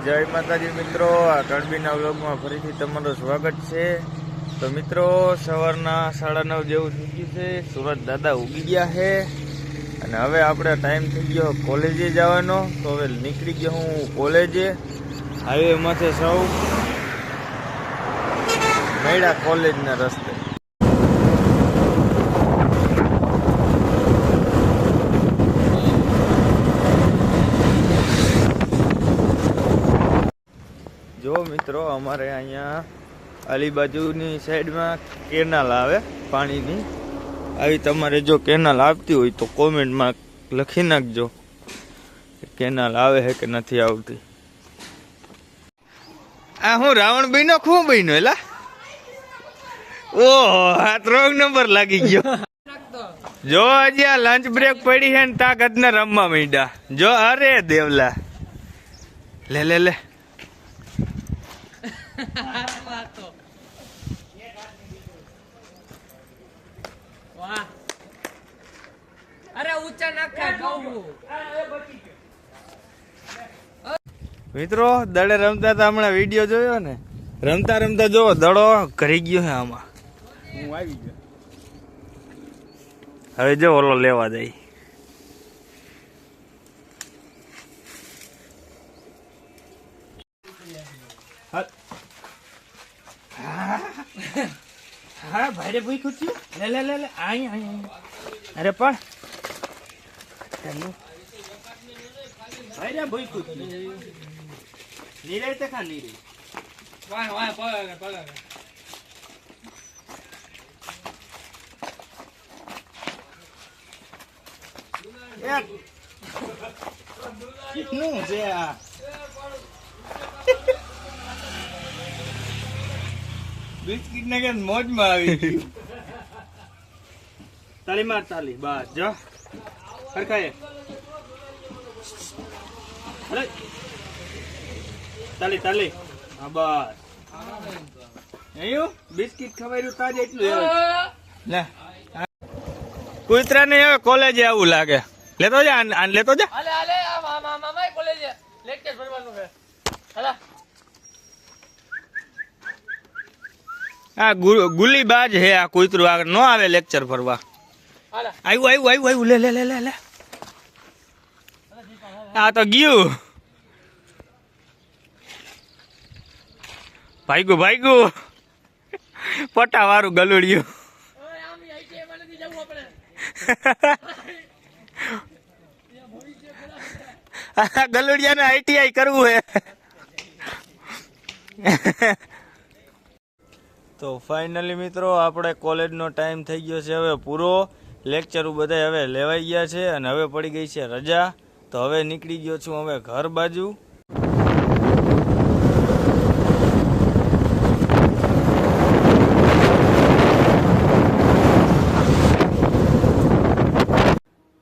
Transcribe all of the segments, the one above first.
જય માતાજી મિત્રો, આ કડબીના વ્લોગમાં ફરીથી તમારું સ્વાગત છે। તો મિત્રો સવારના 9:30 જેવું થઈ ગયું છે, સુરત દાદા ઉગી ગયા છે અને હવે આપણે ટાઈમ થઈ ગયો કોલેજે જવાનો। તો હવે નીકળી ગયો હું કોલેજે, હાઈવે માથે સૌ મેળા કોલેજના રસ્તે। જો મિત્રો અમારે અહીંયા આલી બાજુની સાઈડમાં કેનાલ આવે પાણીની, આવી તમારે જો કેનાલ આવતી હોય તો કોમેન્ટમાં લખી નાખજો કેનાલ આવે છે કે નથી આવતી। આ હું રાવણ બન્યો ખૂબ બન્યો એલા, ઓહો આ 3 નંબર લાગી ગયો। જો હજી આ લંચ બ્રેક પડી છે ને તાકાત ને રમવા માંડ્યા। જો અરે દેવલા લે લે લે મિત્રો દડે રમતા હતા, હમણાં વિડીયો જોયો ને, રમતા રમતા જો દડો ઘરી ગયો છે આમાં, હું આવી ગયો। હવે જો ઓલો લેવા જાય, હા ભાઈ રે ભાઈ ખુચ્યું લે લે લે લે આઈ આઈ અરે પણ ભાઈ રે ભાઈ ખુચ્યું નીરે તે ખા નીરે વાહ વાહ પગ પગ એક કેટલું છે આ બિસ્કિટ ને કે મોજ માં આવી ગયું। તાલી માર તાલી બસ જો હરખાય અરે તાલી તાલી હા બસ એવું બિસ્કિટ ખવાયું તાજ એટલું એવું લે કુતરા ને હવે કોલેજે આવું લાગે, લેતો જા આન લેતો જા હાલે હાલે મામા કોલેજે લેક્ચર ભરવાનું છે હાલા। આ ગુલી બાજ હે આ કૂતરું, આગળ નો આવે લેક્ચર ભરવા। આવ્યું આવ્યું આવ્યું આવ્યું લે લે લે લે લે આ તો ગયું ભાઈગું ભાઈગું પટા વાળું ગલુડિયું ગલુડિયા ને ITI કરવું હે। તો ફાઇનલી મિત્રો આપણે કોલેજનો ટાઈમ થઈ ગયો છે હવે પૂરો, લેક્ચર બધા હવે લેવાઈ ગયા છે અને હવે પડી ગઈ છે રજા। તો હવે નીકળી ગયો છું હવે ઘર બાજુ।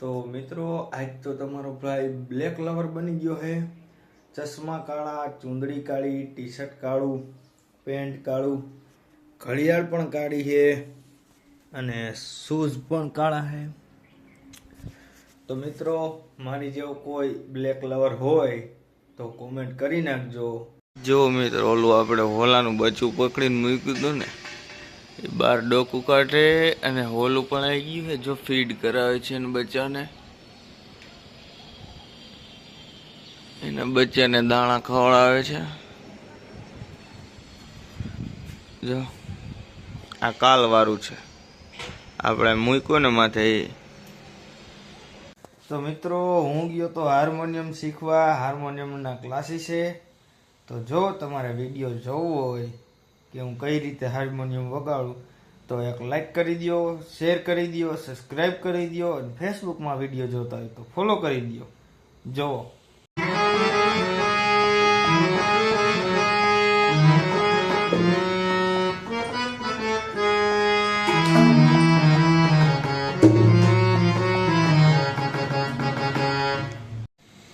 તો મિત્રો આજ તો તમારો ભાઈ બ્લેક લવર બની ગયો છે, ચશ્મા કાળા, ચૂંદડી કાળી, ટી શર્ટ કાળું, પેન્ટ કાળું, ઘડિયાળ પણ કાળી છે અને શૂઝ પણ કાળા છે। તો મિત્રો મારી જેવો કોઈ બ્લેક લવર હોય તો કોમેન્ટ કરી નાખજો। જો મિત્રો ઓલું આપણે હોલાનું બચ્ચું પકડીને મૂક્યું હતું ને એ બહાર ડોકું કાઢે અને હોલું પણ આવી ગયું છે, જો ફીડ કરાવે છે એને બચ્ચાને, એના બચ્ચાને દાણા ખવડાવે છે। જો આ કાલ વાળું છે, આપણે મૂક્યું ને માથે એ। તો મિત્રો હું ગયો તો હાર્મોનિયમ શીખવા, હાર્મોનિયમના ક્લાસીસ છે। તો જો તમારે વિડીયો જોવો હોય કે હું કઈ રીતે હાર્મોનિયમ વગાડું તો એક લાઈક કરી દો, શેર કરી દો, સબસ્ક્રાઈબ કરી દો અને ફેસબુકમાં વિડીયો જોતા હોય તો ફોલો કરી દો। જોવો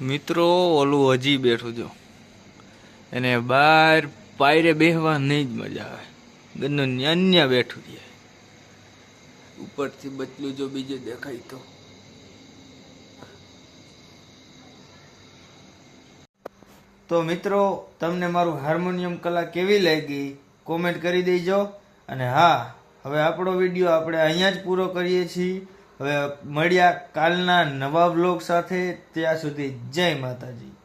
મિત્રો ઓલું હજી બેઠું જો, એને બહાર પાયરે બેહવા નહીં જ મજા આવે, ગન્નું અન્ય બેઠું રહે। ઉપરથી બચલું જો બીજે દેખાય તો તો મિત્રો તમને મારું હાર્મોનિયમ કલા કેવી લાગી કોમેન્ટ કરી દેજો. અને હા, હવે આપણો વિડીયો આપણે અહીંયા જ પૂરો કરીએ છીએ. હવે મળ્યા કાલના નવા વ્લોગ સાથે. ત્યાં સુધી જય માતાજી.